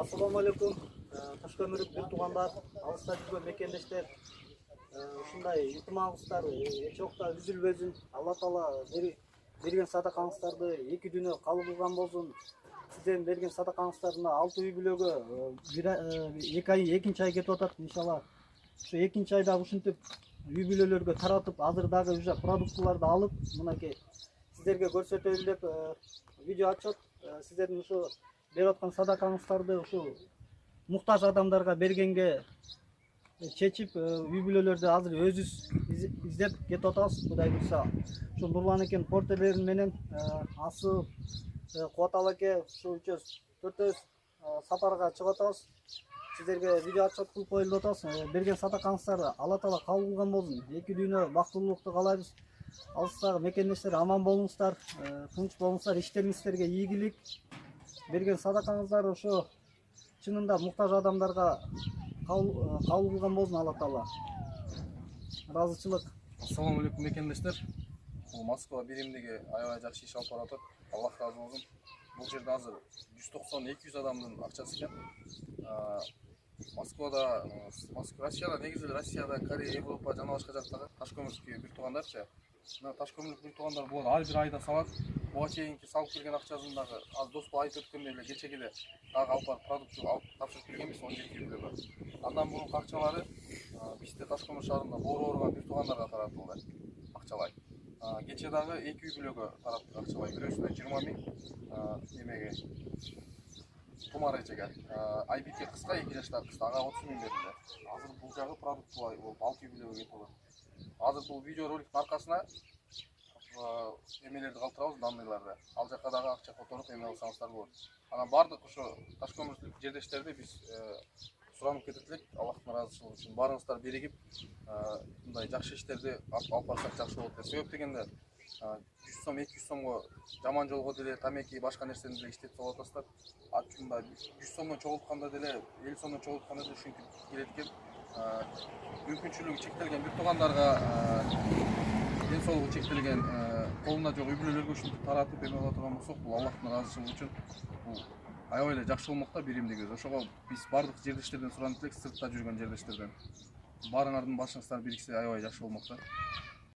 Assalamu alaikum. Ташкөмүрүк бир туугандар, алыста жүргөн мекендештер, ушундай ынтымагыңыздар эч убакта үзүлбөсүн. Алла Таала берген садакаңыздарды эки дүйнө кабыл кылган болсун. Сиздердин берген садакаңыздар мына 6 үй бүлөгө 2 ай кетип атат иншалла. Ушу 2 айда ушинтип үй бүлөлөргө таратып, азыр дагы уже продуктыларды алып, мынакей сиздерге көрсөтөлү деп видео ачып, сиздердин ушу берип аткан садакаңыздарды ушу муктаж адамдарга бергенге чечип, үй бүлөлөрдү азыр өзүбүз издеп кетип атабыз. Кудай буйрса, ушу Нурлан экен портерлери менен Асыл, Кубаталы эке ушу төртөөбүз сапарга чыгып атабыз. Сиздерге видео отчет кылып коелу деп атабыз. Берген садакаңыздар Алла Таала кабыл кылган болсун. Эки дүйнө бактылуулукту каалайбыз. Алыстагы мекендештер аман болуңуздар, тынч болуңуздар, иштериңиздерге ийгилик. Берген садакаңыздар ошо чынында муктаж адамдарга кабыл кылган болсун Алла Таала. Ыраазычылык. Ассаламу алейкум мекендештер. Бул Москва биримдиги аябай жакшы иш алып баратат. Аллах разы болсун. Бул жерде азыр 190-200 адамдын акчасы экен. Россияда негизи Россияда, Корея, Европа жана башка жактагы Ташкөмүрүккө бир туугандарчы. Мына Ташкөмүрүк бир туугандар бул ар бир айда салат. Буга чейинки салып келген акчасын дагы аз доспу айтып өткөндөй эле кечеги эле дагы алып барып продукт алып тапшырып келгенбиз 17 үй бүлөгө. Андан мурунку акчалары бизде Ташкөмүр шаарында боору ооруган бир туугандарга таратылды акчалай. Кече дагы 2 үй бүлөгө тараттык акчалай. Бирөөсүнө 20 миң эмеге Тумар эжеге. Айбике кызга 2 жаштагы кыз ага 30 миң берилди. Азыр бул жагы продуктуулай болуп 6 үй бүлөгө кетип атат. Азыр бул видео роликтин аркасына эмелерди калтырабыз, данныйларды. Ал жака дагы акча которуп эме алсаңыздар болот. Анан бардык ошо Ташкөмүрүк жердештерди биз суранып кетип элек, Аллахтын ыраазычылыгы үчүн барыңыздар биригип мындай жакшы иштерди алып барсак жакшы болот деп. Себеп дегенде 100 сом, 200 сомго жаман жолго деле тамеки башка нерсени деле иштетип алып атасыздар. Мындай 100 сомдон чогултканда деле, 50 сомдон чогултканда деле ушинтип келет экен. Мүмкүнчүлүгү чектелген бир туугандарга ден соолугу чектелген колунда жок үй бүлөлөргө ушинтип таратып эме кыла турган болсок, бул Аллахтын ыраазычылыгы үчүн бул аябай эле жакшы болмок да биримдигибиз. Ошого биз бардык жердештерден суранып элек, сыртта жүргөн жердештерден. Баарыңардын башыңыздар бириксе аябай жакшы болмок да.